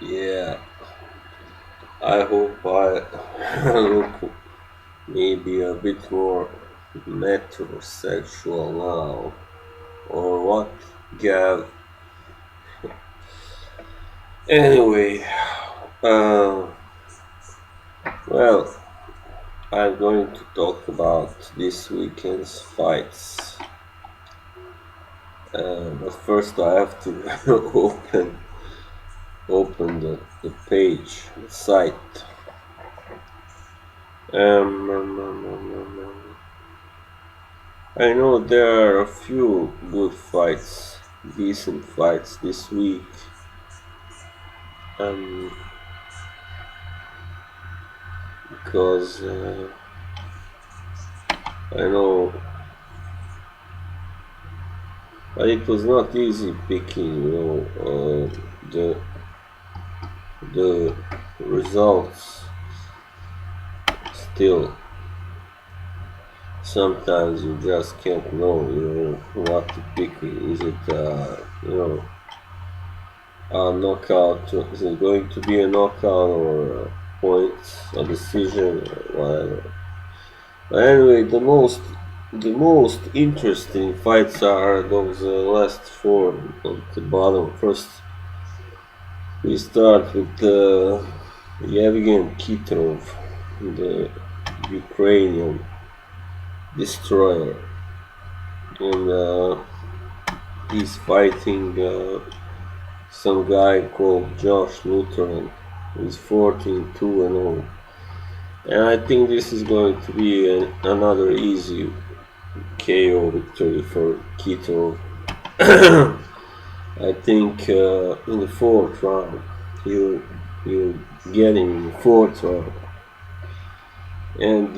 Yeah, I hope I look maybe a bit more metrosexual now. Or what, Gav? Anyway, uh, well, I'm going to talk about this weekend's fights. But first, I have to open the page, the site. I know there are a few good fights, decent fights this week. Um, because I know, but it was not easy picking, the results. Still, sometimes you just can't know, what to pick. Is it, a knockout? Is it going to be a knockout or points, a decision, or whatever? But anyway, the most interesting fights are those last four on the bottom. First, we start with Yevgen Kitrov, the Ukrainian destroyer, and he's fighting some guy called Josh Lutheran, who's 14-2 and 0. And I think this is going to be another easy KO victory for Kitrov. I think in the fourth round he'll get him in the fourth round, and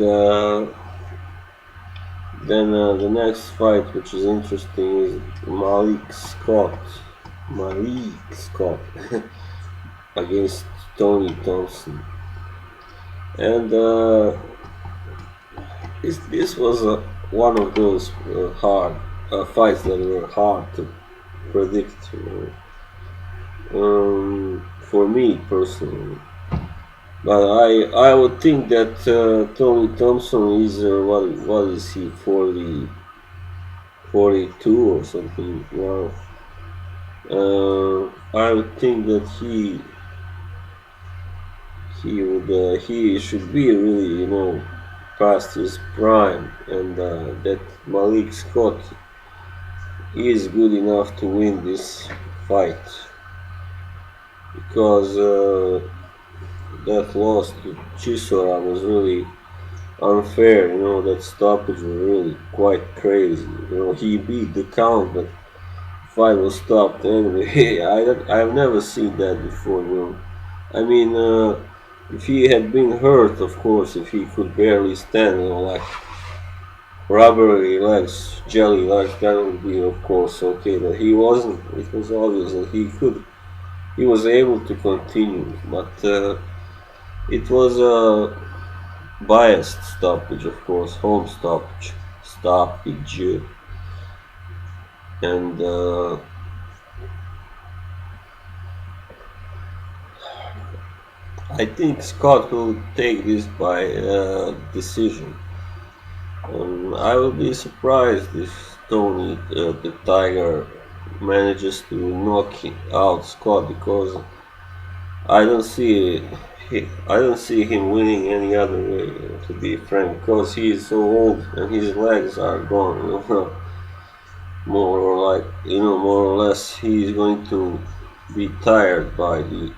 then the next fight, which is interesting, is Malik Scott against Tony Thompson, and this was one of those hard fights that were hard to predict. For me personally. But I would think that Tony Thompson is what is he 42 or something now. I would think that he should be really past his prime, and that Malik Scott is good enough to win this fight because that loss to Chisora was really unfair. That stoppage was really quite crazy. He beat the count, but fight was stopped anyway. I've never seen that before. I mean, if he had been hurt, of course, if he could barely stand, like rubbery legs, jelly legs, that would be, of course, okay. But he wasn't. It was obvious that he was able to continue, but it was a biased stoppage, of course, home stoppage, and I think Scott will take this by decision. I will be surprised if Tony, the Tiger, manages to knock out Scott because I don't see I don't see him winning any other way. To be frank, because he is so old and his legs are gone. More or less, he is going to be tired by the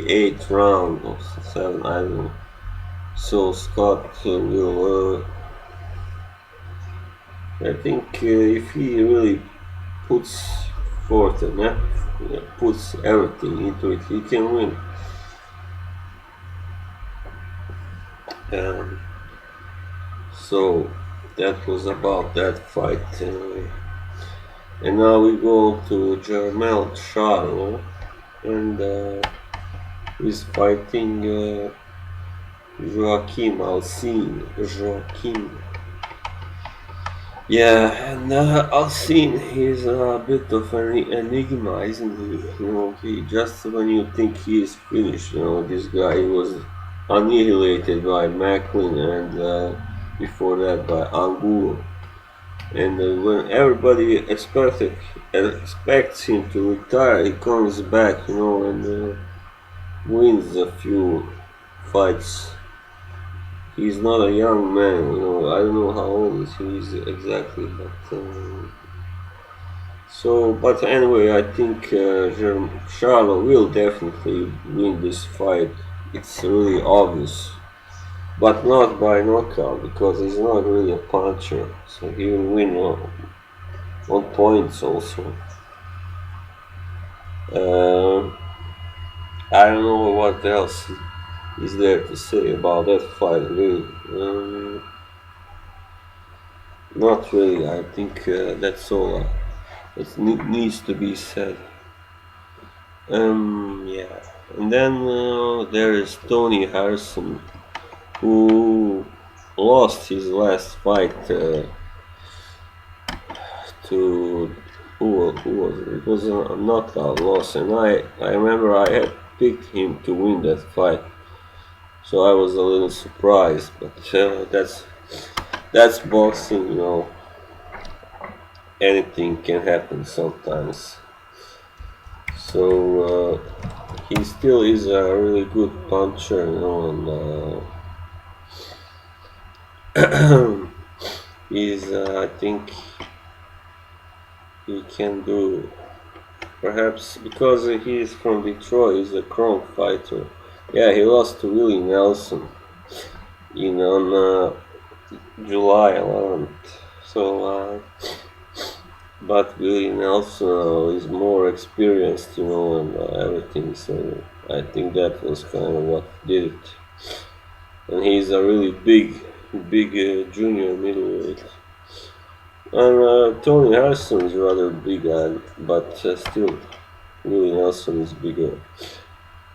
eighth round or seven. I don't know. So Scott will. I think if he really puts forth and puts everything into it, he can win. Um, so that was about that fight anyway. And now we go to Jermel Charlo, and he's fighting Joaquim Alcine. Joaquim. Yeah, and Alcine, he's a bit of an enigma, isn't he? He just when you think he is finished, this guy was annihilated by Macklin and before that by Angulo. And when everybody expects him to retire, he comes back, and wins a few fights. He's not a young man, I don't know how old he is exactly, but but anyway, I think Charlo will definitely win this fight. It's really obvious, but not by knockout because he's not really a puncher, so he will win on points also. Uh, I don't know what else is there to say about that fight, really. Not really. I think that's all that needs to be said. Yeah. And then there is Tony Harrison, who lost his last fight to who was it? It was a knockout loss, and I remember I had picked him to win that fight, so I was a little surprised. But that's boxing, Anything can happen sometimes. So he still is a really good puncher, and he's I think he can do perhaps because he is from Detroit. He's a chrome fighter. Yeah, he lost to Willie Nelson on July 11th. But Willie Nelson is more experienced, and everything. So I think that was kind of what did it. And he's a really big junior middleweight. And Tony Harrison is rather big, but still, Willie Nelson is bigger.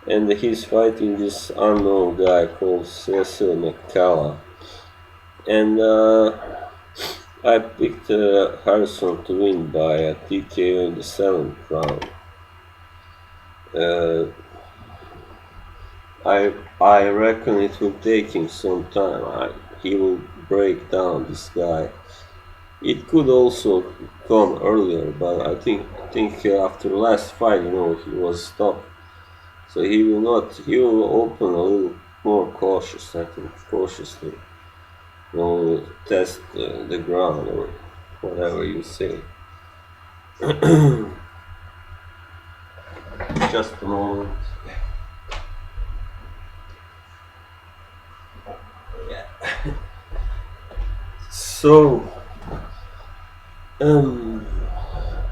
And he's fighting this unknown guy called Cecil McCalla. And I picked Harrison to win by a TKO in the 7th round. I reckon it will take him some time. He will break down this guy. It could also come earlier, but I think after the last fight, he was stopped. So he will not. He will open a little more cautious. I think cautiously. Test the ground or whatever you say. Just a moment. Yeah. So,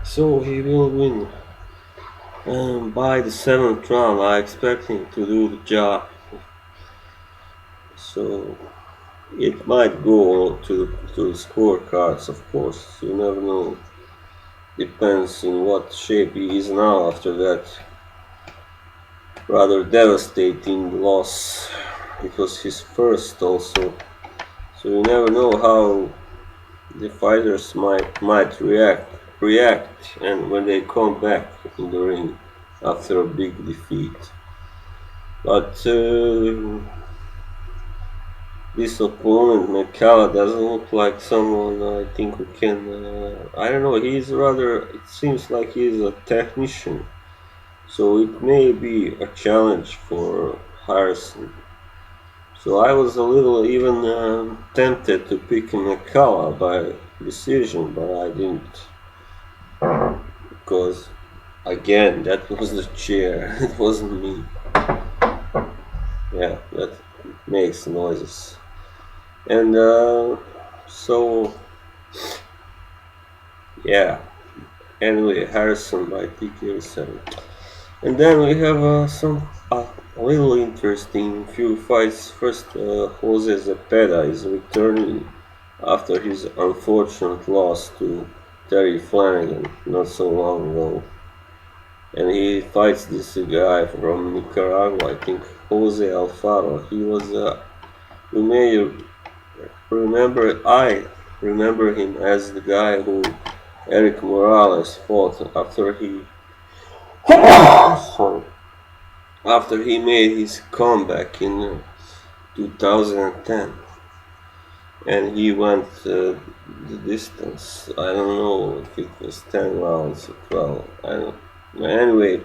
so he will win. By the 7th round, I expect him to do the job. So it might go to the scorecards, of course. You never know. Depends in what shape he is now after that rather devastating loss. It was his first also. So you never know how the fighters might react and when they come back in the ring after a big defeat. But this opponent, McCalla, doesn't look like someone I think who can. I don't know. He's rather. It seems like he's a technician, so it may be a challenge for Harrison. So I was a little even tempted to pick McCalla by decision, but I didn't because again that was the chair. It wasn't me. Yeah, that makes noises. And so, yeah. Anyway, Harrison by TK7. And then we have some a little interesting few fights. First, Jose Zepeda is returning after his unfortunate loss to Terry Flanagan not so long ago. And he fights this guy from Nicaragua, I think Jose Alfaro. He was, you may remember, I remember him as the guy who Eric Morales fought sorry, after he made his comeback in 2010, and he went the distance. I don't know if it was 10 rounds or 12. I don't. Anyway,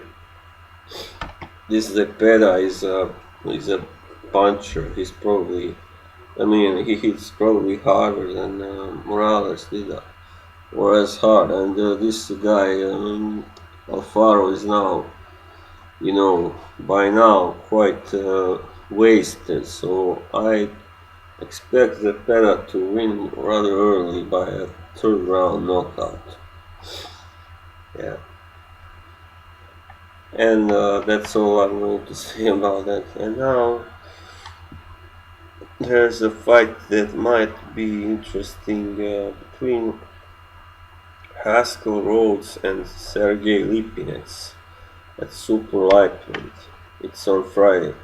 this Zepeda is a puncher. He's probably, I mean, he hits probably harder than Morales did, or as hard. And this guy, Alfaro, is now, by now quite wasted. So I expect the Pena to win rather early by a third round knockout. Yeah. And that's all I'm going to say about that. And now there's a fight that might be interesting between Haskell Rhodes and Sergey Lipinets at super lightweight. It's on Friday.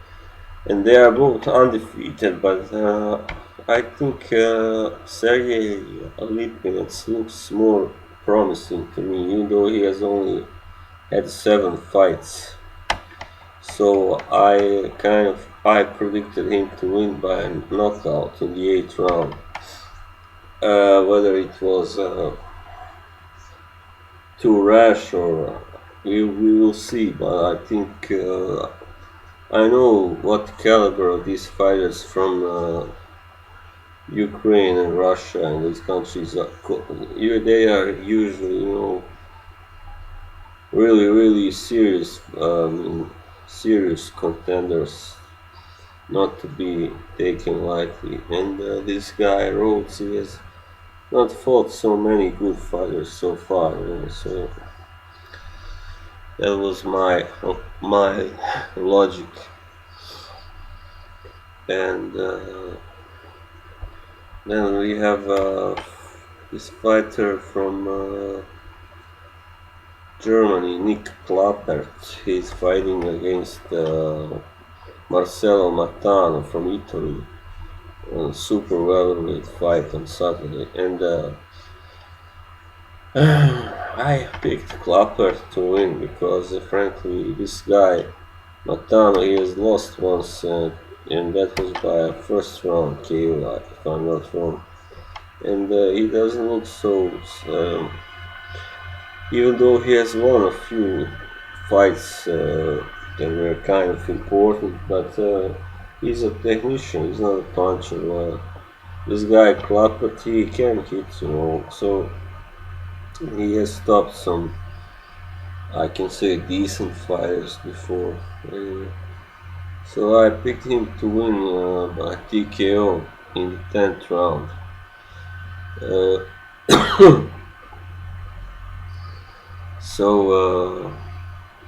And they are both undefeated, but I think Sergey Lipinets looks more promising to me, even though he has only had 7 fights. So I predicted him to win by a knockout in the 8th round. Whether it was too rash or we will see, but I think I know what caliber of these fighters from Ukraine and Russia and these countries are. They are usually, really, really serious, serious contenders, not to be taken lightly. And this guy Rhodes, he has not fought so many good fighters so far. So that was my logic. And then we have this fighter from Germany, Nick Klappert. He's fighting against Marcelo Mattano from Italy. A super welterweight fight on Saturday. And I picked Klappert to win because, frankly, this guy Mattano, he has lost once, and that was by a first round KO, if I'm not wrong. And he doesn't look so, even though he has won a few fights that were kind of important, but he's a technician, he's not a puncher. This guy Klappert, he can hit, so he has stopped some, I can say, decent fighters before. So I picked him to win by TKO in the 10th round. So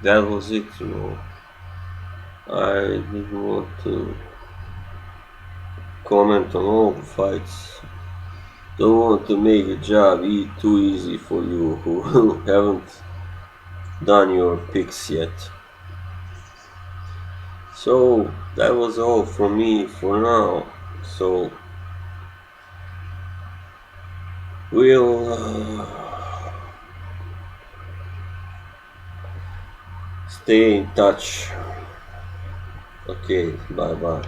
that was it. I didn't want to comment on all the fights. Don't want to make the job too easy for you who haven't done your picks yet. So that was all from me for now. So we'll stay in touch. Okay, bye bye.